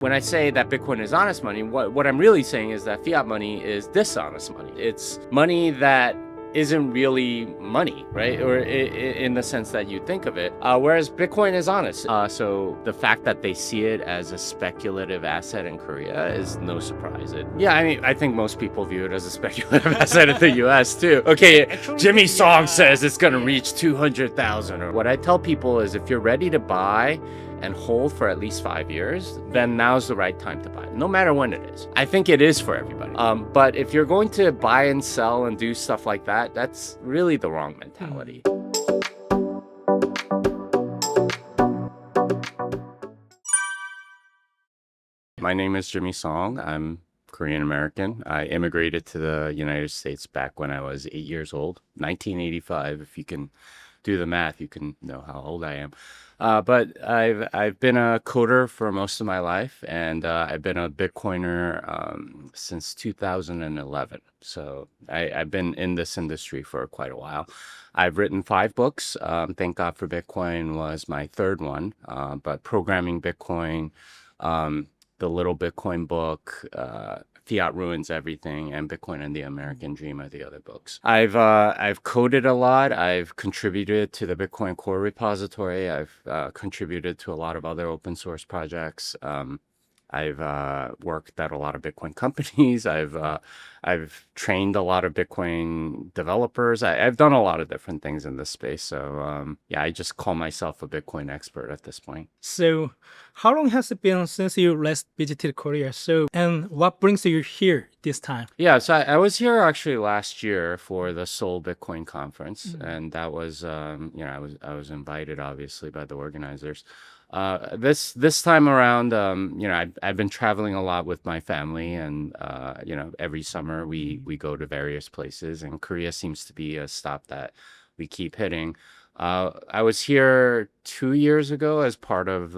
When I say that Bitcoin is honest money, what I'm really saying is that fiat money is dishonest money. It's money that isn't really money, right? Or in the sense that you think of it. Whereas Bitcoin is honest. So the fact that they see it as a speculative asset in Korea is no surprise. I think most people view it as a speculative asset in the US too. Okay, Jimmy Song says it's gonna reach 200,000. Or what I tell people is if you're ready to buy and hold for at least 5 years, then now's the right time to buy, no matter when it is. I think it is for everybody. But if you're going to buy and sell and do stuff like that, that's really the wrong mentality. My name is Jimmy Song. I'm Korean American. I immigrated to the United States back when I was 8 years old, 1985. If you can do the math, you can know how old I am. But I've been a coder for most of my life, and I've been a Bitcoiner since 2011. So I've been in this industry for quite a while. I've written 5 books. Thank God for Bitcoin was my third one. But Programming Bitcoin, the Little Bitcoin book, Fiat Ruins Everything, and Bitcoin and the American Dream are the other books. I've coded a lot. I've contributed to the Bitcoin core repository. I've contributed to a lot of other open source projects. I've worked at a lot of Bitcoin companies. I've trained a lot of Bitcoin developers. I've done a lot of different things in this space. So I just call myself a Bitcoin expert at this point. So, how long has it been since you last visited Korea? And what brings you here this time? Yeah, so I was here actually last year for the Seoul Bitcoin conference, and that was I was invited obviously by the organizers. This time around, I've been traveling a lot with my family, and every summer we go to various places, and Korea seems to be a stop that we keep hitting. I was here 2 years ago as part of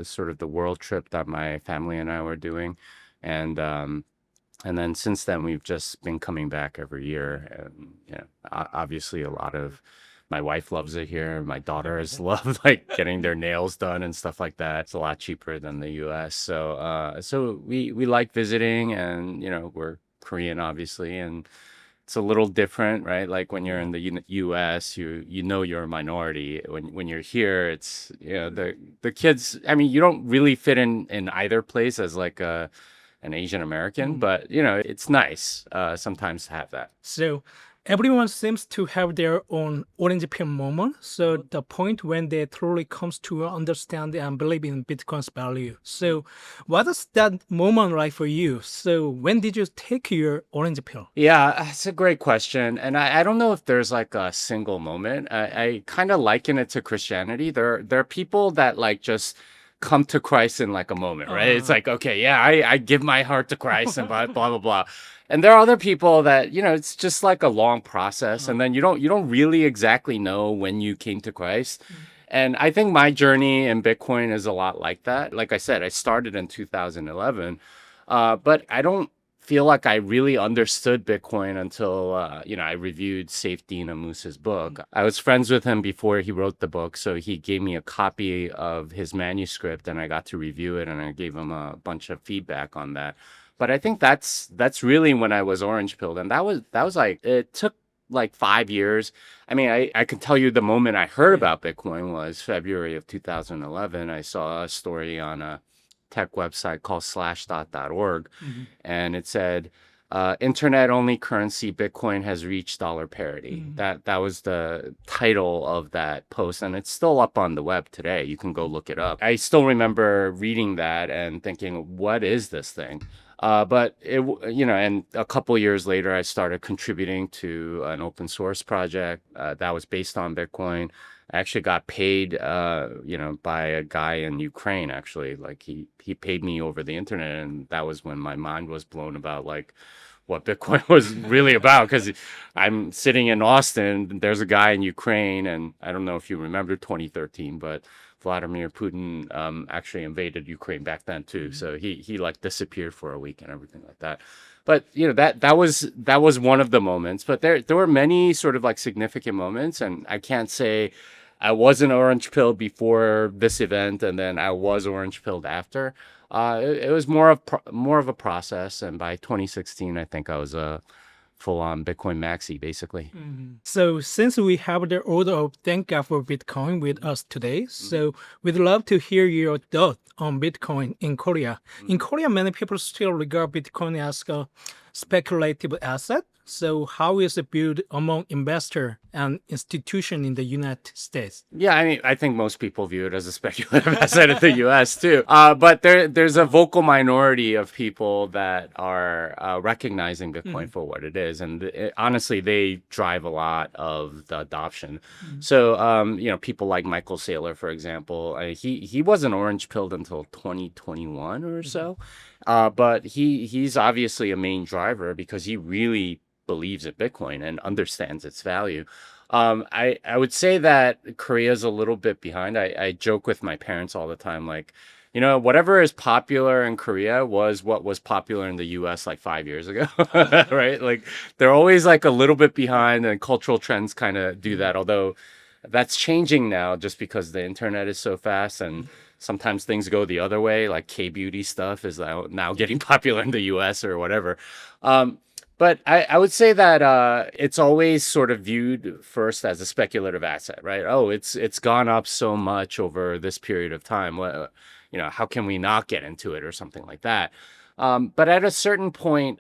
sort of the world trip that my family and I were doing, and then since then we've just been coming back every year, and obviously a lot of my wife loves it here. My daughters love like getting their nails done and stuff like that. It's a lot cheaper than the U.S. So we like visiting, and we're Korean obviously, and it's a little different, right? Like when you're in the U.S., you're a minority. When you're here, it's the kids. I mean, you don't really fit in either place as like an Asian American, but it's nice sometimes to have that. So, everyone seems to have their own orange pill moment. So, the point when they truly comes to understand and believe in Bitcoin's value. So, what is that moment like for you? So, when did you take your orange pill? Yeah, it's a great question. And I don't know if there's like a single moment. I kind of liken it to Christianity. There are people that like just come to Christ in like a moment, right? It's like, okay, yeah, I give my heart to Christ and blah, blah, blah, blah. And there are other people that, it's just like a long process. And then you don't really exactly know when you came to Christ. And I think my journey in Bitcoin is a lot like that. Like I said, I started in 2011, but I don't feel like I really understood Bitcoin until I reviewed Saifedean Ammous's book. I was friends with him before he wrote the book, so he gave me a copy of his manuscript, and I got to review it, and I gave him a bunch of feedback on that. But I think that's really when I was orange pilled, and that was like it took like 5 years. I mean, I can tell you the moment I heard about Bitcoin was February of 2011. I saw a story on a tech website called slashdot.org, and it said internet-only currency Bitcoin has reached dollar parity. That was the title of that post, and it's still up on the web today. You can go look it up. I still remember reading that and thinking, what is this thing? But and a couple years later, I started contributing to an open source project that was based on Bitcoin. I actually got paid, by a guy in Ukraine. Actually, like he paid me over the internet, and that was when my mind was blown about like what Bitcoin was really about. Because I'm sitting in Austin, there's a guy in Ukraine, and I don't know if you remember 2013, but Vladimir Putin actually invaded Ukraine back then too. So he like disappeared for a week and everything like that. But that was one of the moments. But there were many sort of like significant moments, and I can't say I wasn't orange pilled before this event, and then I was orange pilled after. It was more of a process, and by 2016, I think I was a full on Bitcoin maxi, basically. So since we have the order of thank God for Bitcoin with us today, so we'd love to hear your thought on Bitcoin in Korea. In Korea, many people still regard Bitcoin as a speculative asset. So how is it viewed among investor and institution in the United States? Yeah, I mean, I think most people view it as a speculative asset in the U.S. too. But there's a vocal minority of people that are recognizing Bitcoin for what it is, and honestly, they drive a lot of the adoption. So, people like Michael Saylor, for example, he wasn't orange pilled until 2021 or so, but he's obviously a main driver because he really believes in Bitcoin and understands its value. I would say that Korea's a little bit behind. I joke with my parents all the time, like, whatever is popular in Korea was what was popular in the US like 5 years ago, right? Like they're always like a little bit behind, and cultural trends kind of do that. Although that's changing now just because the internet is so fast, and sometimes things go the other way, like K-beauty stuff is now getting popular in the US or whatever. But I would say that it's always sort of viewed first as a speculative asset, right? Oh, it's gone up so much over this period of time. How can we not get into it or something like that? But at a certain point,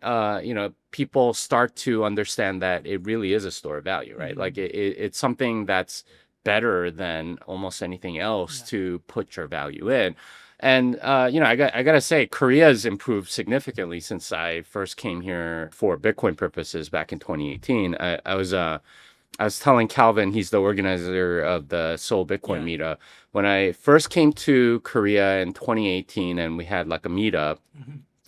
people start to understand that it really is a store of value, right? Like it's something that's better than almost anything else to put your value in. And I gotta say, Korea's improved significantly since I first came here for Bitcoin purposes back in 2018. I was telling Calvin, he's the organizer of the Seoul Bitcoin meetup. When I first came to Korea in 2018, and we had like a meetup,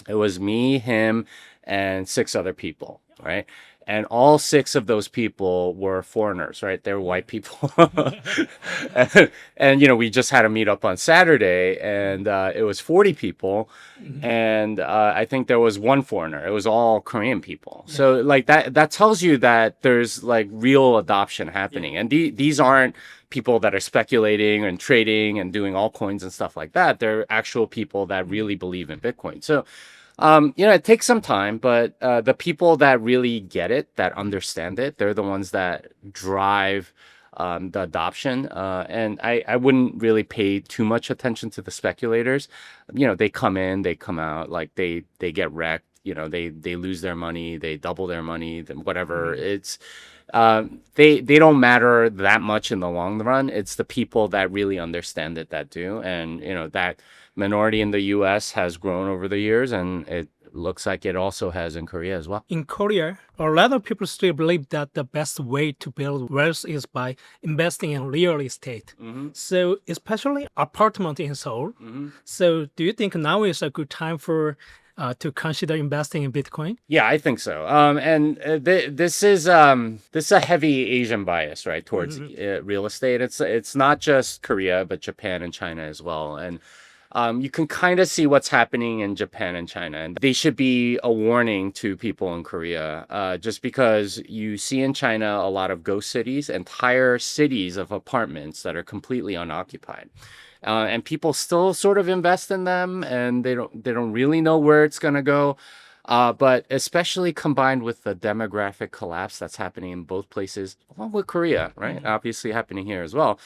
it was me, him, and 6 other people, right? And all 6 of those people were foreigners, right? They were white people. and we just had a meetup on Saturday, and it was 40 people. And I think there was 1 foreigner. It was all Korean people. So like that tells you that there's like real adoption happening. And these aren't people that are speculating and trading and doing altcoins and stuff like that. They're actual people that really believe in Bitcoin. So it takes some time, but the people that really get it, that understand it, they're the ones that drive the adoption. And I wouldn't really pay too much attention to the speculators. They come in, they come out, like they get wrecked. They lose their money, they double their money, whatever. It's they don't matter that much in the long run. It's the people that really understand it that do, and that minority in the U.S. has grown over the years, and it looks like it also has in Korea as well. In Korea, a lot of people still believe that the best way to build wealth is by investing in real estate. So, especially apartment in Seoul. So, do you think now is a good time for to consider investing in Bitcoin? Yeah, I think so. And this is a heavy Asian bias, right, towards real estate. It's not just Korea, but Japan and China as well. And you can kind of see what's happening in Japan and China, and they should be a warning to people in Korea, just because you see in China a lot of ghost cities, entire cities of apartments that are completely unoccupied. And people still sort of invest in them, and they don't really know where it's going to go. But especially combined with the demographic collapse that's happening in both places, along with Korea, right? Obviously happening here as well.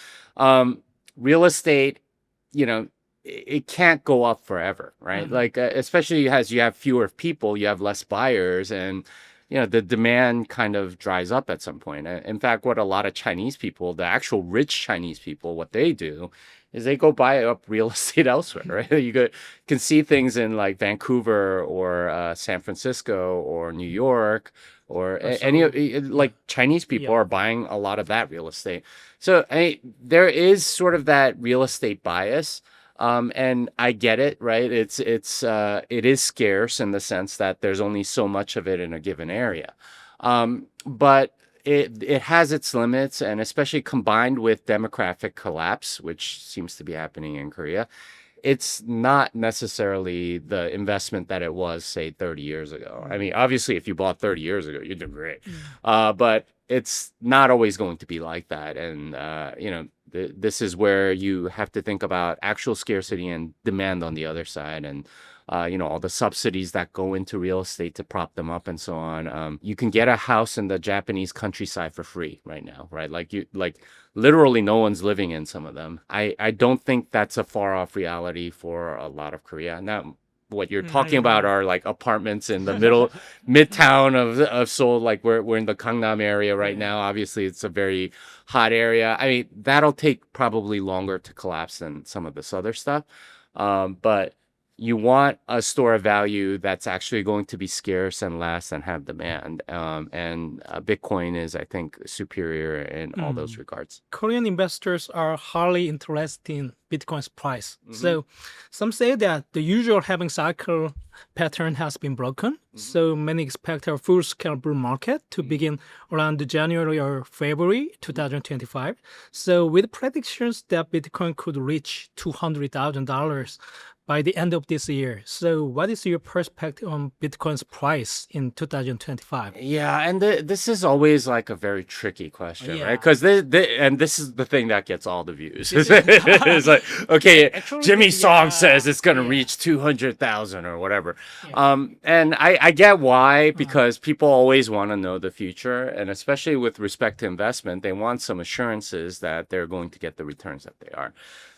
Real estate, it can't go up forever, right? Like, especially as you have fewer people, you have less buyers, and the demand kind of dries up at some point. In fact, what a lot of Chinese people, the actual rich Chinese people, what they do is they go buy up real estate elsewhere, right? You can see things in like Vancouver or San Francisco or New York or like Chinese people are buying a lot of that real estate. So there is sort of that real estate bias. And I get it, right? It is scarce in the sense that there's only so much of it in a given area. But it has its limits, and especially combined with demographic collapse, which seems to be happening in Korea, it's not necessarily the investment that it was, say, 30 years ago. I mean, obviously, if you bought 30 years ago, you did great. But it's not always going to be like that. And, This is where you have to think about actual scarcity and demand on the other side, and all the subsidies that go into real estate to prop them up and so on. You can get a house in the Japanese countryside for free right now, right? Like literally no one's living in some of them. I don't think that's a far off reality for a lot of Korea. Now, what you're talking about are like apartments in the midtown of Seoul. Like we're in the Gangnam area right now. Obviously, it's a very hot area. I mean, that'll take probably longer to collapse than some of this other stuff. But you want a store of value that's actually going to be scarce and last and have demand. And Bitcoin is, I think, superior in all those regards. Korean investors are highly interested in Bitcoin's price. So some say that the usual halving cycle pattern has been broken. So many expect a full-scale bull market to begin around January or February 2025. So with predictions that Bitcoin could reach $200,000 by the end of this year. So what is your perspective on Bitcoin's price in 2025? Yeah, and this is always like a very tricky question, Yeah. right? Because this is the thing that gets all the views. It's like, okay, Actually, Jimmy Song yeah, says it's gonna yeah. reach 200,000 or whatever. And I get why, because people always want to know the future, and especially with respect to investment, they want some assurances that they're going to get the returns that they are.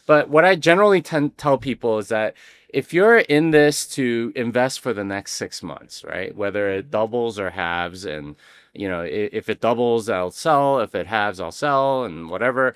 But what I generally tell people is that if you're in this to invest for the next 6 months, right? Whether it doubles or halves, and if it doubles, I'll sell. If it halves, I'll sell, and whatever.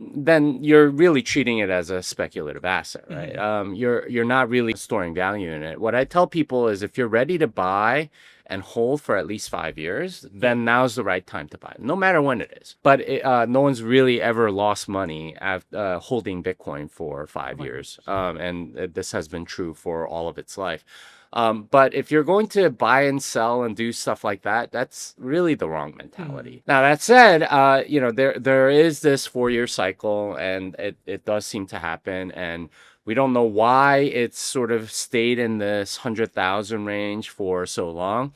Then you're really treating it as a speculative asset, right? You're not really storing value in it. What I tell people is if you're ready to buy and hold for at least 5 years, then now's the right time to buy, no matter when it is. But no one's really ever lost money holding Bitcoin for 5 years. And this has been true for all of its life. But if you're going to buy and sell and do stuff like that, that's really the wrong mentality. Now, that said, there is this 4-year cycle, and it does seem to happen. And we don't know why it's sort of stayed in this 100,000 range for so long.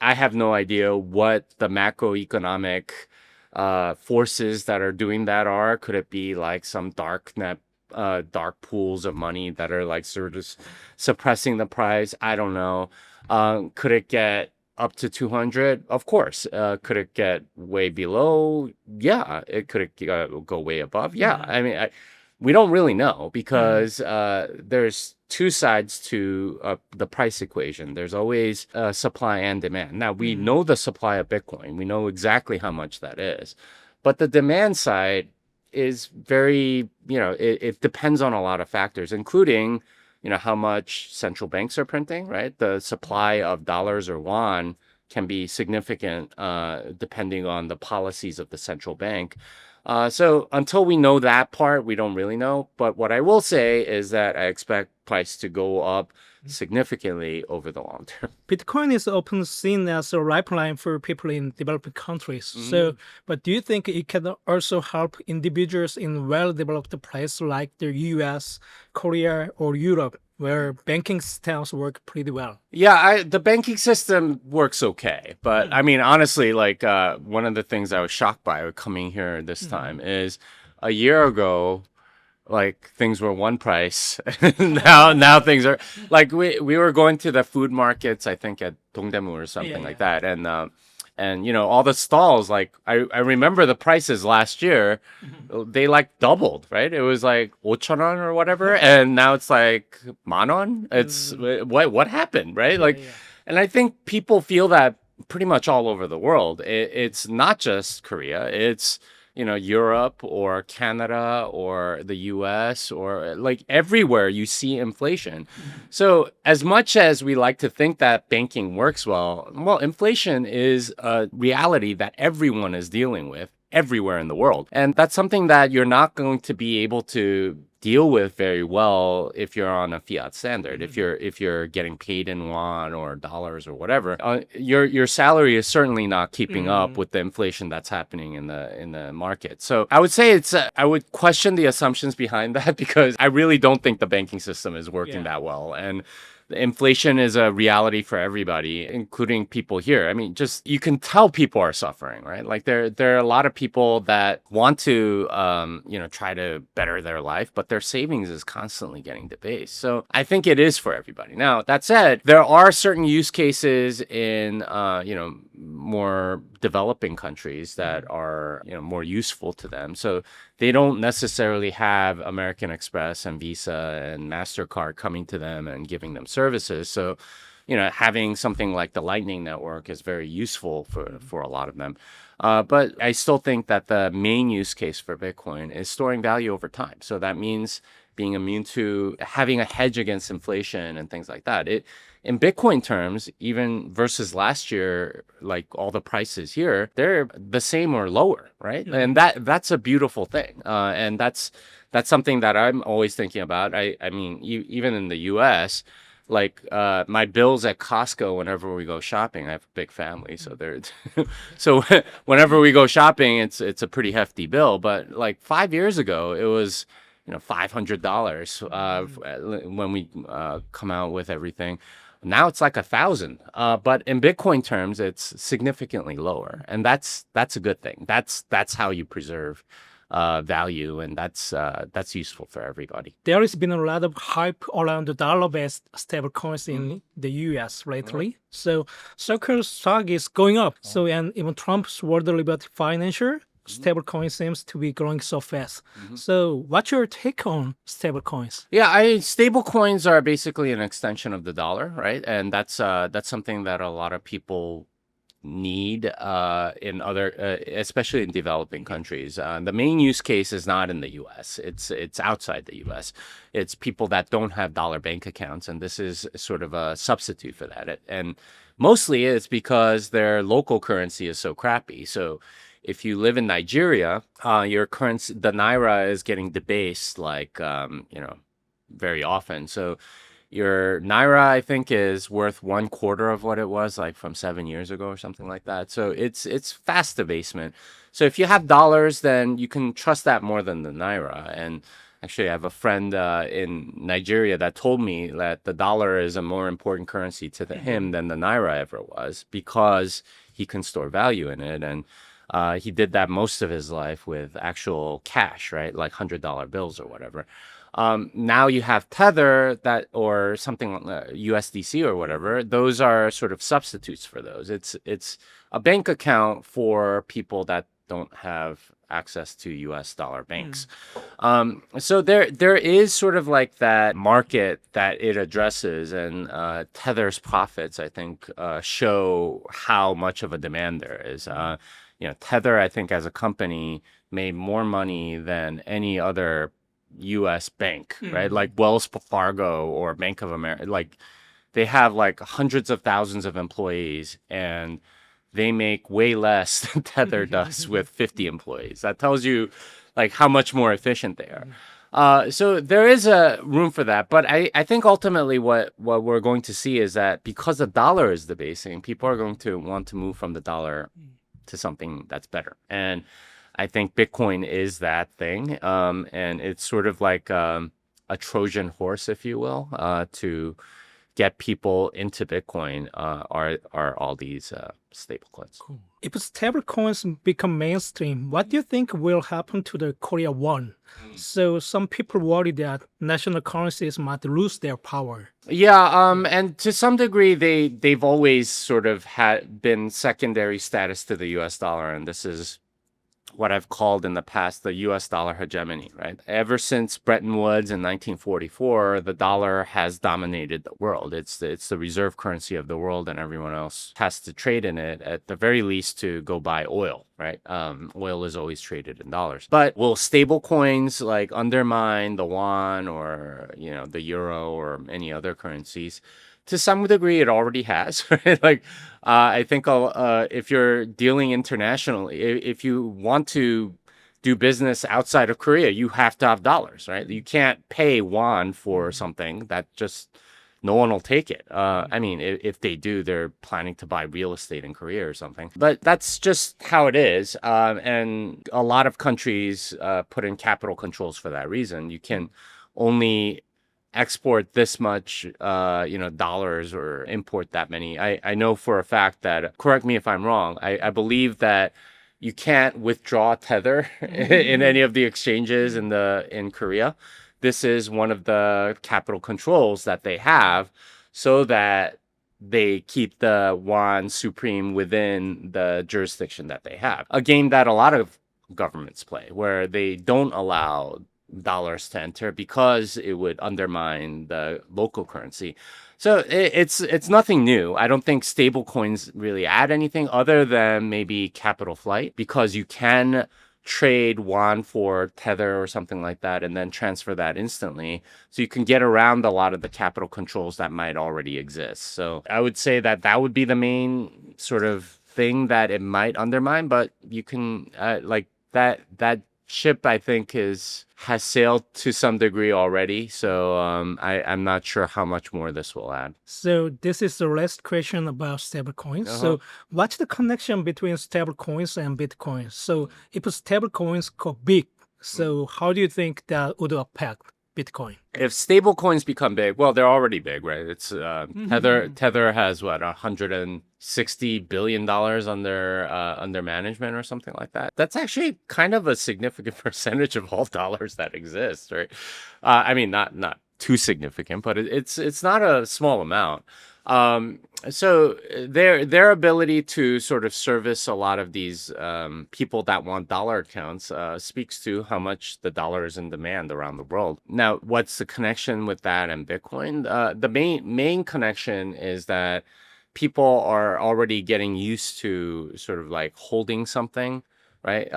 I have no idea what the macroeconomic forces that are doing that are. Could it be like some dark pools of money that are like sort of suppressing the price? I don't know. Could it get up to 200? Of course. Could it get way below? Yeah. Could it go way above? Yeah. I mean, we don't really know, because there's two sides to the price equation. There's always supply and demand. Now, we know the supply of Bitcoin. We know exactly how much that is. But the demand side is very, it depends on a lot of factors, including, how much central banks are printing, right? The supply of dollars or won can be significant depending on the policies of the central bank. So until we know that part, we don't really know. But what I will say is that I expect price to go up significantly over the long term. Bitcoin is often seen as a lifeline for people in developing countries. So, but do you think it can also help individuals in well-developed places like the US, Korea, or Europe, where banking systems work pretty well? Yeah, the banking system works okay. But I mean, honestly, like one of the things I was shocked by coming here this time is a year ago, like things were one price. now things are like we were going to the food markets, I think at Dongdaemu or something like that, and all the stalls, like I remember the prices last year, they like doubled, right? It was like 5,000원 or whatever, and now it's like 10,000원. It's what happened, right? Like, and I think people feel that pretty much all over the world. It's not just Korea. It's Europe or Canada or the US, or like everywhere you see inflation. So as much as we like to think that banking works well, inflation is a reality that everyone is dealing with everywhere in the world. And that's something that you're not going to be able to deal with very well if you're on a fiat standard. If you're getting paid in won or dollars or whatever, your salary is certainly not keeping up with the inflation that's happening in the market. So I would say I would question the assumptions behind that, because I really don't think the banking system is working that well. And inflation is a reality for everybody, including people here. I mean, just you can tell people are suffering, right? Like there are a lot of people that want to, try to better their life, but their savings is constantly getting debased. So I think it is for everybody. Now, that said, there are certain use cases in, more developing countries that are, more useful to them. So they don't necessarily have American Express and Visa and MasterCard coming to them and giving them services. So, having something like the Lightning Network is very useful for a lot of them. But I still think that the main use case for Bitcoin is storing value over time. So that means being immune to having a hedge against inflation and things like that. In Bitcoin terms, even versus last year, like all the prices here, they're the same or lower, right? And that's a beautiful thing. And that's something that I'm always thinking about. I mean, even in the US, like my bills at Costco whenever we go shopping, I have a big family, so they're so whenever we go shopping, it's a pretty hefty bill. But like 5 years ago, it was $500 when we come out with everything. Now it's like 1,000. But in Bitcoin terms, it's significantly lower, and that's a good thing. That's how you preserve value, and that's useful for everybody. There has been a lot of hype around the dollar-based stablecoins in the US lately. So Circle's stock is going up. So and even Trump's World Liberty Financial stablecoin seems to be growing so fast. So what's your take on stablecoins? Yeah, stable coins are basically an extension of the dollar, right? And that's something that a lot of people need in other, especially in developing countries. The main use case is not in the U.S. It's outside the U.S. It's people that don't have dollar bank accounts, and this is sort of a substitute for that. And mostly it's because their local currency is so crappy. So if you live in Nigeria, your currency, the naira, is getting debased like very often. So your naira, I think, is worth 1/4 of what it was like from 7 years ago or something like that. So it's fast debasement. So if you have dollars, then you can trust that more than the naira. And actually, I have a friend in Nigeria that told me that the dollar is a more important currency to him than the naira ever was, because he can store value in it. And he did that most of his life with actual cash, right? Like $100 bills or whatever. Now you have Tether or something like USDC or whatever. Those are sort of substitutes for those. It's a bank account for people that don't have access to US dollar banks. So there is sort of like that market that it addresses, and Tether's profits, I think, show how much of a demand there is. Tether, I think, as a company, made more money than any other U.S. bank, right? Like Wells Fargo or Bank of America. Like they have like hundreds of thousands of employees, and they make way less than Tether does with 50 employees. That tells you like how much more efficient they are. So there is a room for that. But I think ultimately what we're going to see is that because the dollar is debasing, people are going to want to move from the dollar to something that's better. And I think Bitcoin is that thing. And it's sort of like a Trojan horse, if you will, to get people into Bitcoin are all these stablecoins. Cool. If stablecoins become mainstream, what do you think will happen to the Korea won? So some people worry that national currencies might lose their power. Yeah, and to some degree, they've always sort of been secondary status to the U.S. dollar, and this is what I've called in the past the U.S. dollar hegemony, right? Ever since Bretton Woods in 1944, the dollar has dominated the world. It's the reserve currency of the world, and everyone else has to trade in it, at the very least, to go buy oil, right? Oil is always traded in dollars. But will stable coins like undermine the won or, the euro or any other currencies? To some degree, it already has, right? Like, I think if you're dealing internationally, if you want to do business outside of Korea, you have to have dollars, right? You can't pay won for something that just no one will take it. I mean, if they do, they're planning to buy real estate in Korea or something. But that's just how it is. And a lot of countries put in capital controls for that reason. You can only export this much, dollars or import that many. I know for a fact that, correct me if I'm wrong, I believe that you can't withdraw Tether in any of the exchanges in Korea. This is one of the capital controls that they have so that they keep the won supreme within the jurisdiction that they have. A game that a lot of governments play, where they don't allow dollars to enter because it would undermine the local currency. So it's nothing new. I don't think stable coins really add anything other than maybe capital flight, because you can trade won for Tether or something like that and then transfer that instantly. So you can get around a lot of the capital controls that might already exist. So I would say that that would be the main sort of thing that it might undermine, but you can like that ship, I think, has sailed to some degree already. So I'm not sure how much more this will add. So this is the last question about stablecoins. Uh-huh. So what's the connection between stablecoins and Bitcoin? So if stablecoins go big, so how do you think that would affect Bitcoin? If stable coins become big, well, they're already big, right? It's Tether has what, $160 billion under management or something like that. That's actually kind of a significant percentage of all dollars that exist, right? I mean, not too significant, but it's not a small amount. So their ability to sort of service a lot of these people that want dollar accounts speaks to how much the dollar is in demand around the world. Now, what's the connection with that and Bitcoin? The main connection is that people are already getting used to sort of like holding something, right?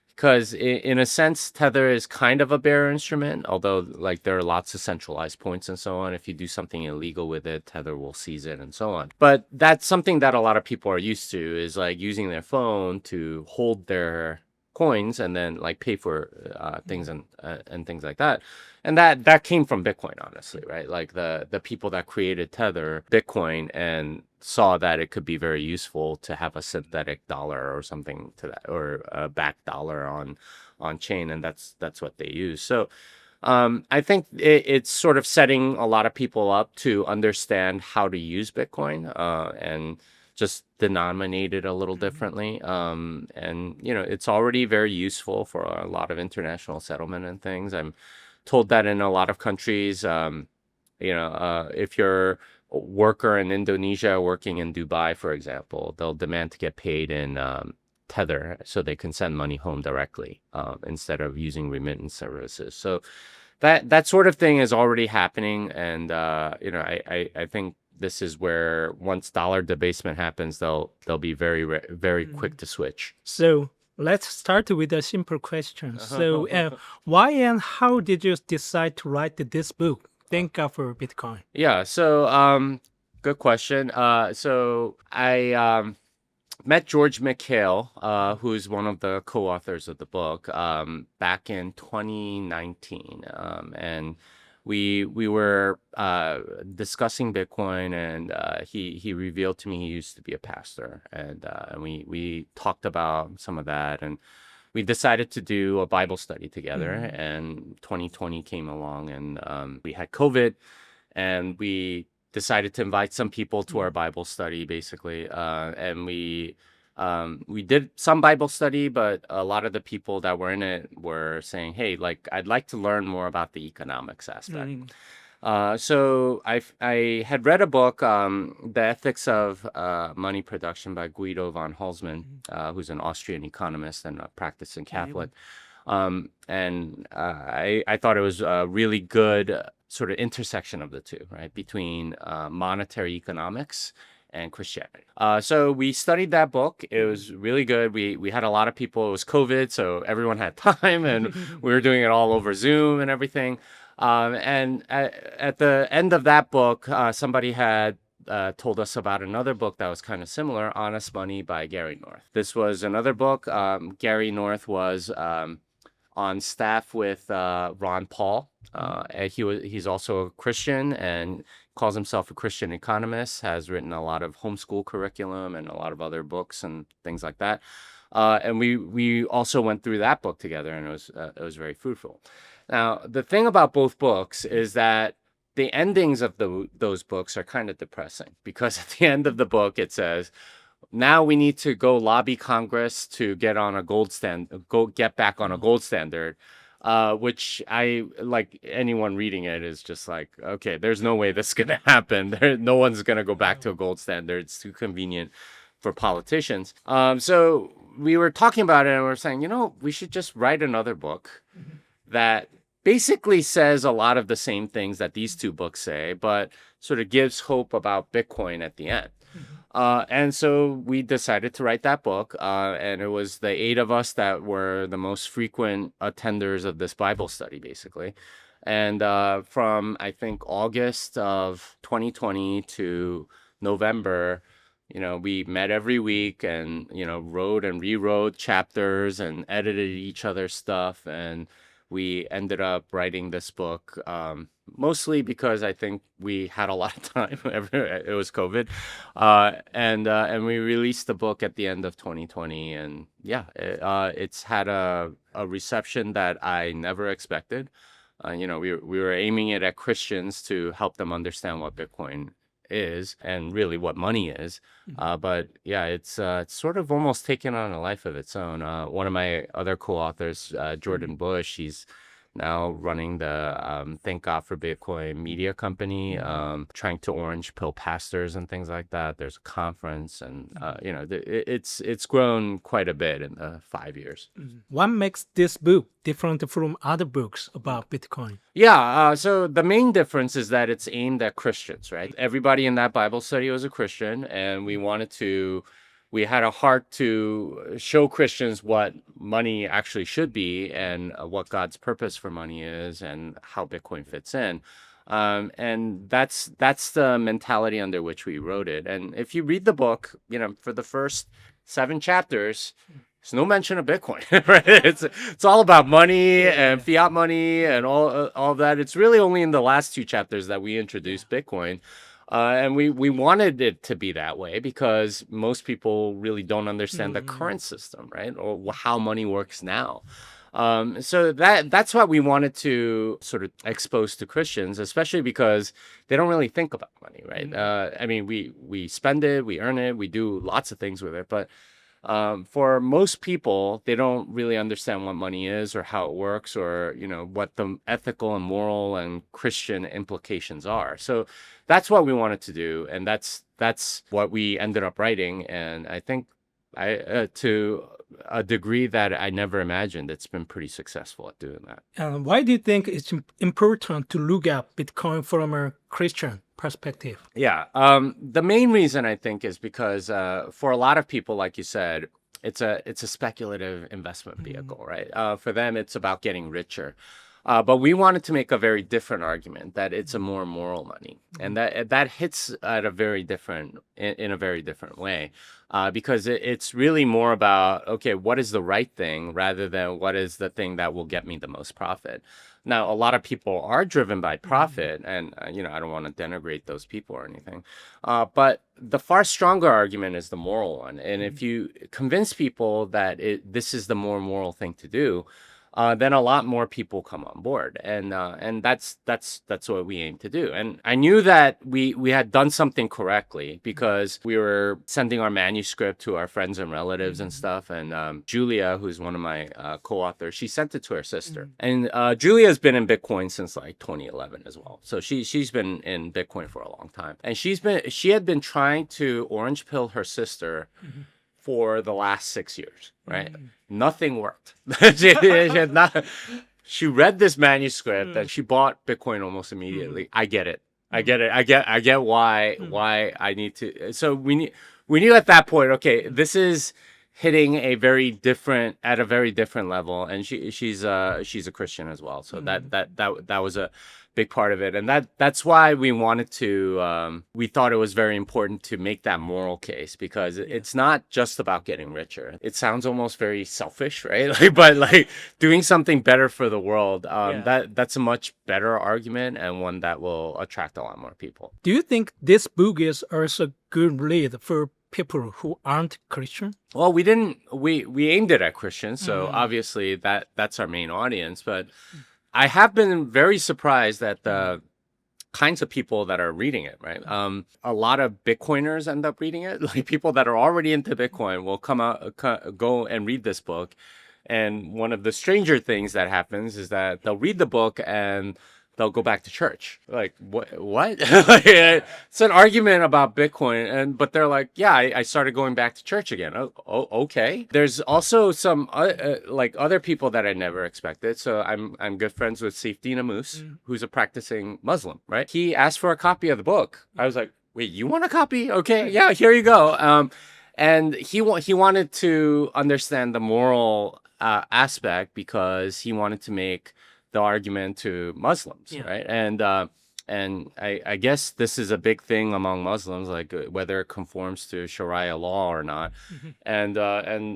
Because in a sense, Tether is kind of a bearer instrument, although like there are lots of centralized points and so on. If you do something illegal with it, Tether will seize it and so on. But that's something that a lot of people are used to, is like using their phone to hold their coins and then like pay for things and things like that. And that came from Bitcoin, honestly, right? Like the people that created Tether, Bitcoin, and saw that it could be very useful to have a synthetic dollar or something to that, or a back dollar on chain, and that's what they use. So I think it's sort of setting a lot of people up to understand how to use Bitcoin and just denominate it a little differently. And it's already very useful for a lot of international settlement and things. I'm told that in a lot of countries, if you're a worker in Indonesia working in Dubai, for example, they'll demand to get paid in Tether so they can send money home directly instead of using remittance services. So that sort of thing is already happening, and I think this is where once dollar debasement happens, they'll be very quick to switch. So let's start with a simple question. So why and how did you decide to write this book, Think for Bitcoin? Yeah, so good question. So I met George McHale, who's one of the co-authors of the book, back in 2019, and we were discussing Bitcoin, and he revealed to me he used to be a pastor, and we talked about some of that, and we decided to do a Bible study together. And 2020 came along, and we had COVID, and we decided to invite some people to our Bible study, basically. And we did some Bible study, but a lot of the people that were in it were saying, "Hey, like I'd like to learn more about the economics aspect." So I had read a book, The Ethics of Money Production by Guido von Holzmann, who's an Austrian economist and a practicing Catholic. And I thought it was a really good sort of intersection of the two, right, between monetary economics and Christianity. So we studied that book. It was really good. We had a lot of people. It was COVID, so everyone had time, and we were doing it all over Zoom and everything. And at the end of that book, somebody had told us about another book that was kind of similar, Honest Money by Gary North. This was another book. Gary North was on staff with Ron Paul. And he's also a Christian and calls himself a Christian economist, has written a lot of homeschool curriculum and a lot of other books and things like that. And we also went through that book together, and it was very fruitful. Now, the thing about both books is that the endings of those books are kind of depressing because at the end of the book it says, now we need to go lobby Congress to get on a get back on a gold standard, which I like anyone reading it is just like, okay, there's no way this is gonna happen. No one's gonna go back to a gold standard. It's too convenient for politicians. So we were talking about it and we are saying, we should just write another book that basically says a lot of the same things that these two books say, but sort of gives hope about Bitcoin at the end. And so we decided to write that book. And it was the 8 of us that were the most frequent attenders of this Bible study, basically. And from, I think, August of 2020 to November, we met every week and, wrote and rewrote chapters and edited each other's stuff. And we ended up writing this book mostly because I think we had a lot of time. It was COVID, and we released the book at the end of 2020, and yeah, it's had a reception that I never expected. We were aiming it at Christians to help them understand what Bitcoin is and really what money is. But yeah, it's sort of almost taken on a life of its own. One of my other co-authors, Jordan Bush, he's now running the Thank God for Bitcoin media company, trying to orange pill pastors and things like that. There's a conference, and it's grown quite a bit in the 5 years. What makes this book different from other books about Bitcoin? Yeah, so the main difference is that it's aimed at Christians, right? Everybody in that Bible study was a Christian, and we had a heart to show Christians what money actually should be and what God's purpose for money is and how Bitcoin fits in. And that's the mentality under which we wrote it. And if you read the book, for the first 7 chapters, there's no mention of Bitcoin, right? It's all about money and fiat money and all that. It's really only in the last 2 chapters that we introduced Bitcoin. And we wanted it to be that way because most people really don't understand the current system, right? Or how money works now. So that's what we wanted to sort of expose to Christians, especially because they don't really think about money, right? I mean, we spend it, we earn it, we do lots of things with it, but for most people, they don't really understand what money is or how it works or, what the ethical and moral and Christian implications are. So that's what we wanted to do. And that's what we ended up writing. And I think to a degree that I never imagined, it's been pretty successful at doing that. And why do you think it's important to look at Bitcoin from a Christian perspective? Yeah. The main reason I think is because for a lot of people, like you said, it's a speculative investment vehicle, right? For them, it's about getting richer. But we wanted to make a very different argument that it's a more moral money, and that hits at in a very different way, because it's really more about, okay, what is the right thing rather than what is the thing that will get me the most profit. Now, a lot of people are driven by profit, and I don't want to denigrate those people or anything, but the far stronger argument is the moral one. And if you convince people that this is the more moral thing to do, then a lot more people come on board, and that's what we aim to do. And I knew that we had done something correctly because we were sending our manuscript to our friends and relatives and stuff. And Julia, who's one of my co-authors, she sent it to her sister. And Julia's been in Bitcoin since like 2011 as well, so she's been in Bitcoin for a long time, and she had been trying to orange pill her sister for the last 6 years, right? Nothing worked. She read this manuscript and she bought Bitcoin almost immediately. I get it. I get why I need to. So we knew at that point, okay, this is hitting at a very different level, and she's a Christian as well. So that was a big part of it, and that's why we wanted to. We thought it was very important to make that moral case, because it's not just about getting richer. It sounds almost very selfish, right? But doing something better for the world. That's a much better argument, and one that will attract a lot more people. Do you think this book is also a good read for people who aren't Christian? Well, we aimed it at Christians, so obviously that's our main audience, but I have been very surprised at the kinds of people that are reading it, right? A lot of Bitcoiners end up reading it. Like people that are already into Bitcoin will go and read this book. And one of the stranger things that happens is that they'll read the book and they'll go back to church. Like what? It's an argument about Bitcoin, but they're like, yeah, I started going back to church again. Okay. There's also some like other people that I never expected. So I'm good friends with Saifdeen Ammous, who's a practicing Muslim, right? He asked for a copy of the book. I was like, wait, you want a copy? Okay, yeah, here you go. And he wanted to understand the moral aspect because he wanted to make the argument to Muslims, right? And I guess this is a big thing among Muslims, like whether it conforms to Sharia law or not. And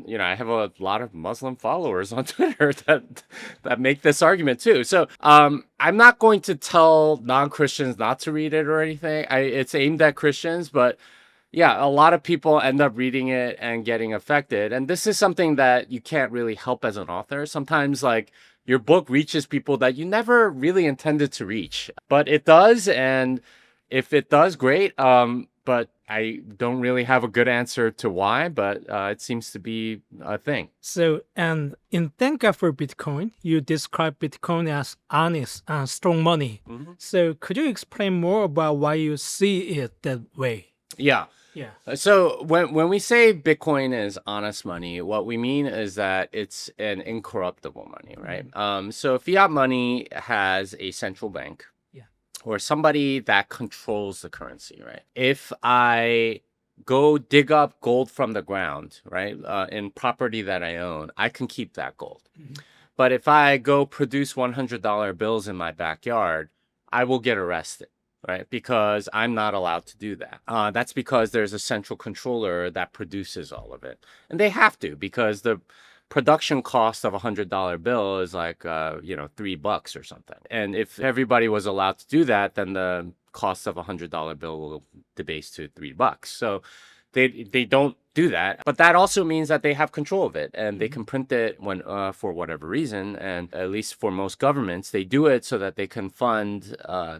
you know, I have a lot of Muslim followers on Twitter that make this argument too. So I'm not going to tell non-Christians not to read it or anything. It's aimed at Christians, but yeah, a lot of people end up reading it and getting affected. And this is something that you can't really help as an author. Sometimes, like, your book reaches people that you never really intended to reach, but it does. And if it does, great. But I don't really have a good answer to why, but it seems to be a thing. So, and in Thank God for Bitcoin, you describe Bitcoin as honest and strong money. So, could you explain more about why you see it that way? Yeah. Yeah. So when we say Bitcoin is honest money, what we mean is that it's an incorruptible money, right? So fiat money has a central bank, or somebody that controls the currency, right? If I go dig up gold from the ground, right, in property that I own, I can keep that gold. But if I go produce $100 bills in my backyard, I will get arrested. Right, because I'm not allowed to do that. That's because there's a central controller that produces all of it, and they have to, because the production cost of $100 bill is like you know, $3 or something. And if everybody was allowed to do that, then the cost of $100 bill will debase to $3. So they don't do that, but that also means that they have control of it, and they can print it when for whatever reason. And at least for most governments, they do it so that they can fund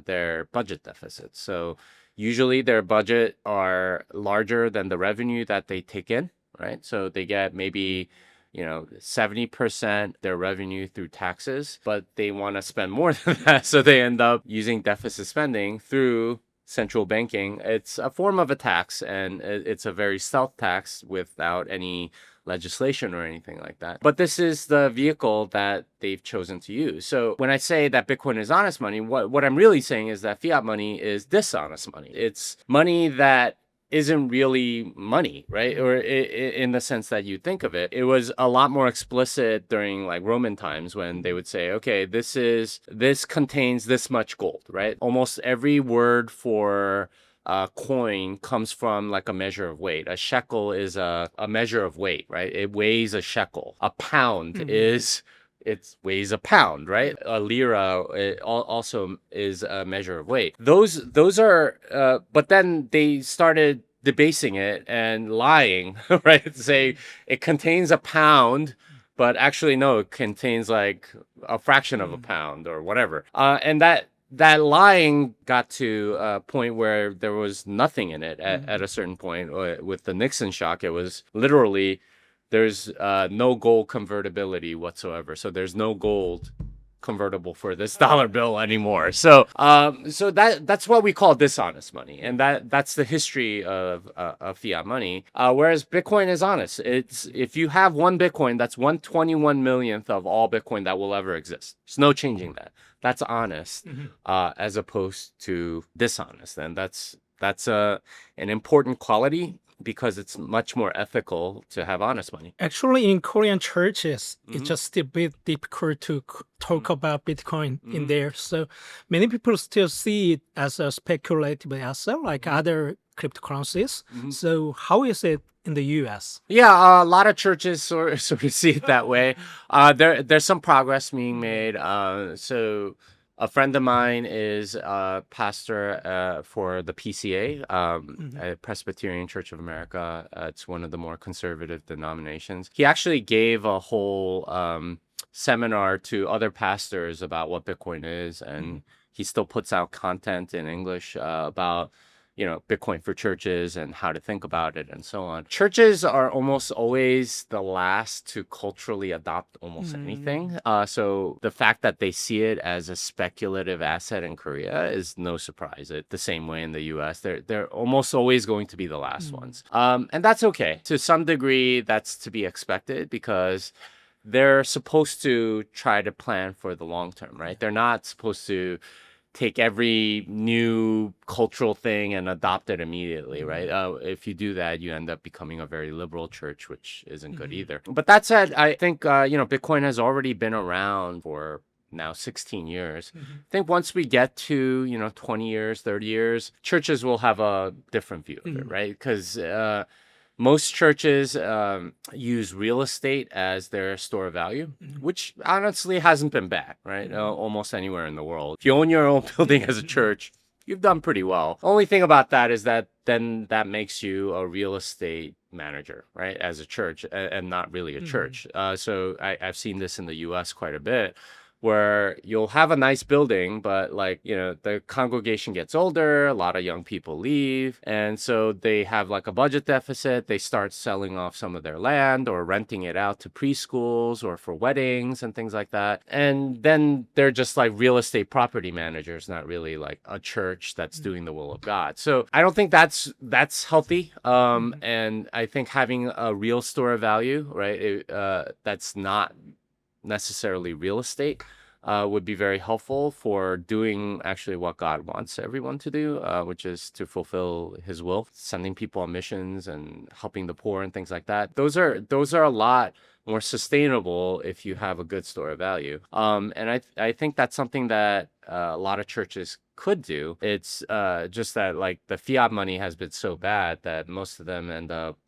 their budget deficits. So usually their budget are larger than the revenue that they take in, right? So they get maybe, you know, 70% their revenue through taxes, but they want to spend more than that, so they end up using deficit spending through central banking. It's a form of a tax, and it's a very stealth tax without any legislation or anything like that. But this is the vehicle that they've chosen to use. So when I say that Bitcoin is honest money, what I'm really saying is that fiat money is dishonest money. It's money that isn't really money, right? Or in the sense that you think of it. It was a lot more explicit during like Roman times, when they would say, okay, this contains this much gold, right? Almost every word for coin comes from like a measure of weight. A shekel is a measure of weight, right? It weighs a shekel. A pound it weighs a pound, right? A lira also is a measure of weight. Those are, but then they started debasing it and lying, right? Say it contains a pound, but actually no, it contains like a fraction of a pound or whatever. And that lying got to a point where there was nothing in it at a certain point. With the Nixon shock, it was literally, there's no gold convertibility whatsoever. So there's no gold convertible for this dollar bill anymore. So that's what we call dishonest money, and that's the history of fiat money. Whereas Bitcoin is honest. It's, if you have one Bitcoin, that's 1/21 millionth of all Bitcoin that will ever exist. There's no changing that. That's honest, as opposed to dishonest, and that's an important quality, because it's much more ethical to have honest money. Actually, in Korean churches, it's just a bit difficult to talk about Bitcoin in there. So many people still see it as a speculative asset, like other cryptocurrencies. So how is it in the U.S.? Yeah, a lot of churches sort of see it that way. There's some progress being made. So a friend of mine is a pastor for the PCA, Presbyterian Church of America. It's one of the more conservative denominations. He actually gave a whole seminar to other pastors about what Bitcoin is, and he still puts out content in English about Bitcoin for churches and how to think about it and so on. Churches are almost always the last to culturally adopt almost anything. So the fact that they see it as a speculative asset in Korea is no surprise. The same way in the US, they're almost always going to be the last ones. And that's okay. To some degree, that's to be expected because they're supposed to try to plan for the long term, right? They're not supposed to take every new cultural thing and adopt it immediately, right? If you do that, you end up becoming a very liberal church, which isn't good either. But that said, I think, Bitcoin has already been around for now 16 years. I think once we get to, 20 years, 30 years, churches will have a different view of it, right? Because most churches use real estate as their store of value, which honestly hasn't been bad, right? Almost anywhere in the world. If you own your own building as a church, you've done pretty well. Only thing about that is that then that makes you a real estate manager, right? As a church and not really a church. So I've seen this in the US quite a bit, where you'll have a nice building, but the congregation gets older, a lot of young people leave. And so they have like a budget deficit. They start selling off some of their land or renting it out to preschools or for weddings and things like that. And then they're just like real estate property managers, not really like a church that's doing the will of God. So I don't think that's healthy. And I think having a real store of value, right, that's not necessarily real estate would be very helpful for doing actually what God wants everyone to do, which is to fulfill his will, sending people on missions and helping the poor and things like that. Those are a lot more sustainable if you have a good store of value. And I think that's something that a lot of churches could do. It's just that like the fiat money has been so bad that most of them end up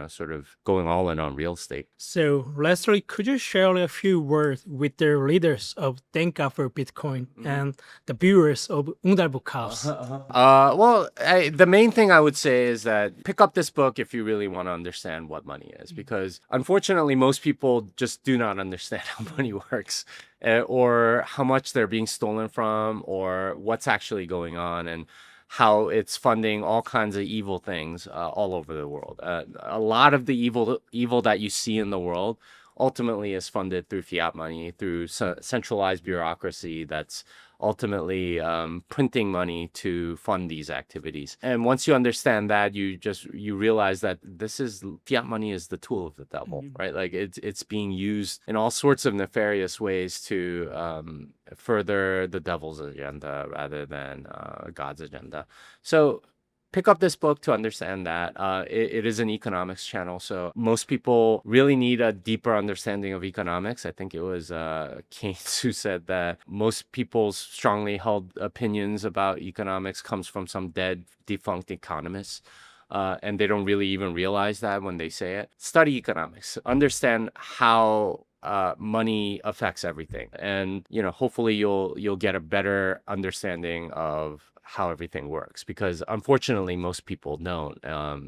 sort of going all in on real estate. So, Leslie, could you share a few words with the leaders of Thank God for Bitcoin and the viewers of Ungdal Book House? Well, the main thing I would say is that pick up this book if you really want to understand what money is, because unfortunately, most people just do not understand how money works or how much they're being stolen from or what's actually going on and how it's funding all kinds of evil things all over the world. A lot of the evil that you see in the world ultimately is funded through fiat money, through centralized bureaucracy that's ultimately printing money to fund these activities. And once you understand that, you realize that fiat money is the tool of the devil, right? Like it's being used in all sorts of nefarious ways to further the devil's agenda rather than God's agenda. So pick up this book to understand that. It is an economics channel, so most people really need a deeper understanding of economics. I think it was Keynes who said that most people's strongly held opinions about economics comes from some dead, defunct economists. And they don't really even realize that when they say it. Study economics. Understand how money affects everything. And, hopefully you'll get a better understanding of how everything works, because unfortunately most people don't.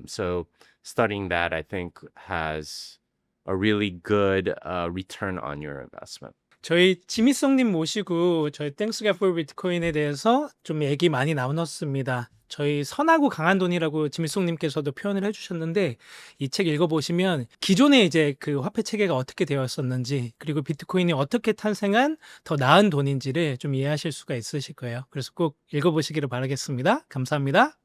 So studying that, I think, has a really good return on your investment. 저희 지미성님 모시고 저희 땡스 갓 포 비트코인에 대해서 좀 얘기 많이 나눴습니다. 저희 선하고 강한 돈이라고 지미송님께서도 표현을 해주셨는데 이 책 읽어보시면 기존에 이제 그 화폐 체계가 어떻게 되었었는지 그리고 비트코인이 어떻게 탄생한 더 나은 돈인지를 좀 이해하실 수가 있으실 거예요. 그래서 꼭 읽어보시기를 바라겠습니다. 감사합니다.